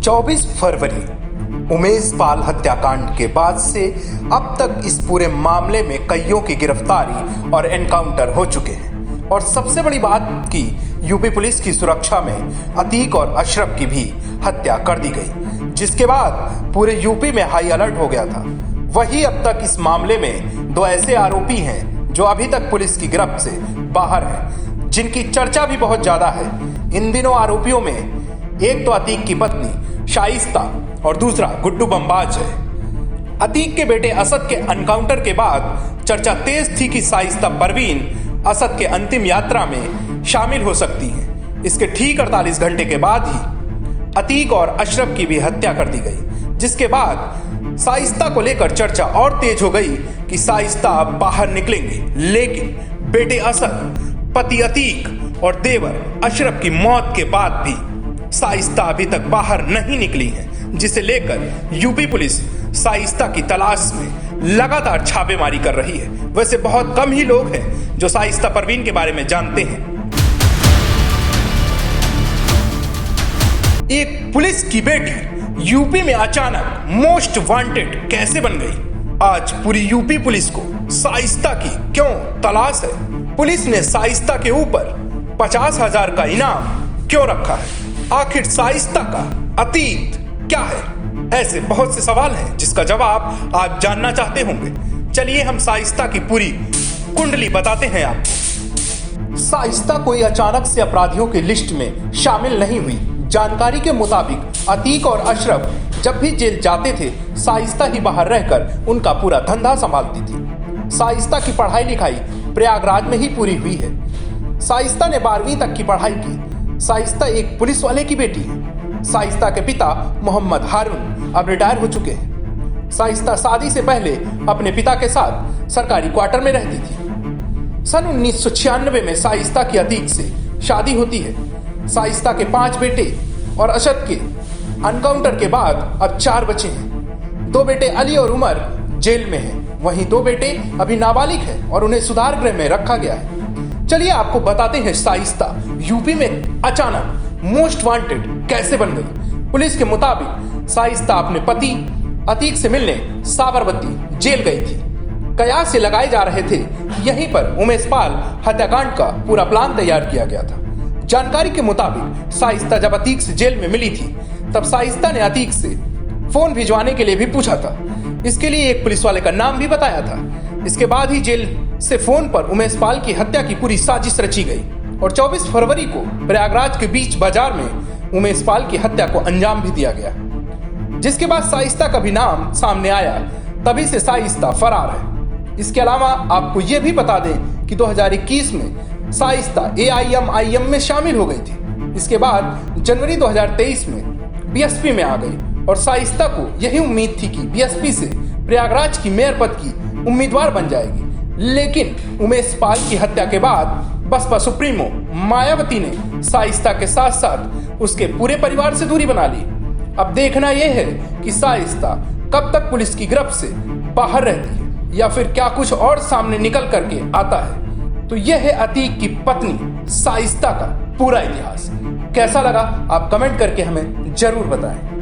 24 फरवरी उमेश पाल हत्याकांड के बाद से अब तक इस पूरे मामले में कईयों की गिरफ्तारी और एनकाउंटर हो चुके हैं। और सबसे बड़ी बात कि यूपी पुलिस की सुरक्षा में अतीक और अशरफ की भी हत्या कर दी गई, जिसके बाद पूरे यूपी में हाई अलर्ट हो गया था। वही अब तक इस मामले में दो ऐसे आरोपी हैं जो अभी तक पुलिस की गिरफ्त से बाहर हैं, जिनकी चर्चा भी बहुत ज्यादा है। इन दिनों आरोपियों में एक तो अतीक की पत्नी शाइस्ता और दूसरा गुड्डू बमबाज है। अतीक के बेटे असद के एनकाउंटर के बाद चर्चा तेज थी कि शाइस्ता परवीन असद के अंतिम यात्रा में शामिल हो सकती हैं। इसके ठीक 48 घंटे के बाद ही अतीक और अशरफ की भी हत्या कर दी गई, जिसके बाद शाइस्ता को लेकर चर्चा और तेज हो गई कि शाइस्ता अब बाहर निकलेंगे। लेकिन बेटे असद, पति अतीक और देवर अशरफ की मौत के बाद भी शाइस्ता अभी तक बाहर नहीं निकली है, जिसे लेकर यूपी पुलिस शाइस्ता की तलाश में लगातार छापेमारी कर रही है। वैसे बहुत कम ही लोग हैं जो शाइस्ता परवीन के बारे में जानते हैं। एक पुलिस की बेटी यूपी में अचानक मोस्ट वांटेड कैसे बन गई? आज पूरी यूपी पुलिस को शाइस्ता की क्यों तलाश है? पुलिस ने शाइस्ता के ऊपर 50,000 का इनाम क्यों रखा है? आखिर शाइस्ता का अतीत क्या है? ऐसे बहुत से सवाल हैं जिसका जवाब आप जानना चाहते होंगे। चलिए हम शाइस्ता की पूरी कुंडली बताते हैं आपको। शाइस्ता कोई अचानक से अपराधियों की लिस्ट में शामिल नहीं हुई। जानकारी के मुताबिक अतीक और अशरफ जब भी जेल जाते थे, शाइस्ता ही बाहर रहकर उनका पूरा धंधा संभालती थी। शाइस्ता की पढ़ाई लिखाई प्रयागराज में ही पूरी हुई है। शाइस्ता ने 12वीं तक की पढ़ाई की। शाइस्ता एक पुलिस वाले की बेटी है। शाइस्ता के पिता मोहम्मद हारून अब रिटायर हो चुके हैं। शाइस्ता शादी से पहले अपने पिता के साथ सरकारी क्वार्टर में रहती थी। सन 1996 में शाइस्ता की अतीक से शादी होती है। शाइस्ता के 5 बेटे और असद के एनकाउंटर के बाद अब 4 बचे हैं। 2 बेटे अली और उमर जेल में हैं, वहीं 2 बेटे अभी नाबालिग हैं और उन्हें सुधार गृह में रखा गया है। चलिए आपको बताते हैं शाइस्ता यूपी में अचानक मोस्ट वांटेड कैसे बन गई। पुलिस के मुताबिक शाइस्ता अपने पति अतीक से मिलने साबरमती जेल गई थी। कयास से लगाए जा रहे थे यहीं पर उमेश पाल हत्याकांड का पूरा प्लान तैयार किया गया था। जानकारी के मुताबिक शाइस्ता जब अतीक से जेल में मिली थी, तब शाइस्ता ने अतीक से फोन भिजवाने के लिए भी पूछा था। इसके लिए एक पुलिस वाले का नाम भी बताया था। इसके बाद ही जेल से फोन पर उमेश पाल की हत्या की पूरी साजिश रची गई और 24 फरवरी को प्रयागराज के बीच बाजार में उमेश पाल की हत्या को अंजाम भी दिया गया। जिसके बाद शाइस्ता का भी नाम सामने आया, तभी से शाइस्ता फरार है। इसके अलावा आपको यह भी बता दें कि 2021 में शाइस्ता AIM में शामिल हो गई थी। इसके बाद जनवरी 2023 में बीएसपी में आ गई और शाइस्ता को यही उम्मीद थी कि बीएसपी से प्रयागराज की मेयर पद की उम्मीदवार बन जाएगी। लेकिन उमेश पाल की हत्या के बाद बसपा सुप्रीमो मायावती ने शाइस्ता के साथ साथ उसके पूरे परिवार से दूरी बना ली। अब देखना यह है कि शाइस्ता कब तक पुलिस की गिरफ्त से बाहर रहती है या फिर क्या कुछ और सामने निकल करके आता है। तो यह है अतीक की पत्नी शाइस्ता का पूरा इतिहास। कैसा लगा आप कमेंट करके हमें जरूर बताएं।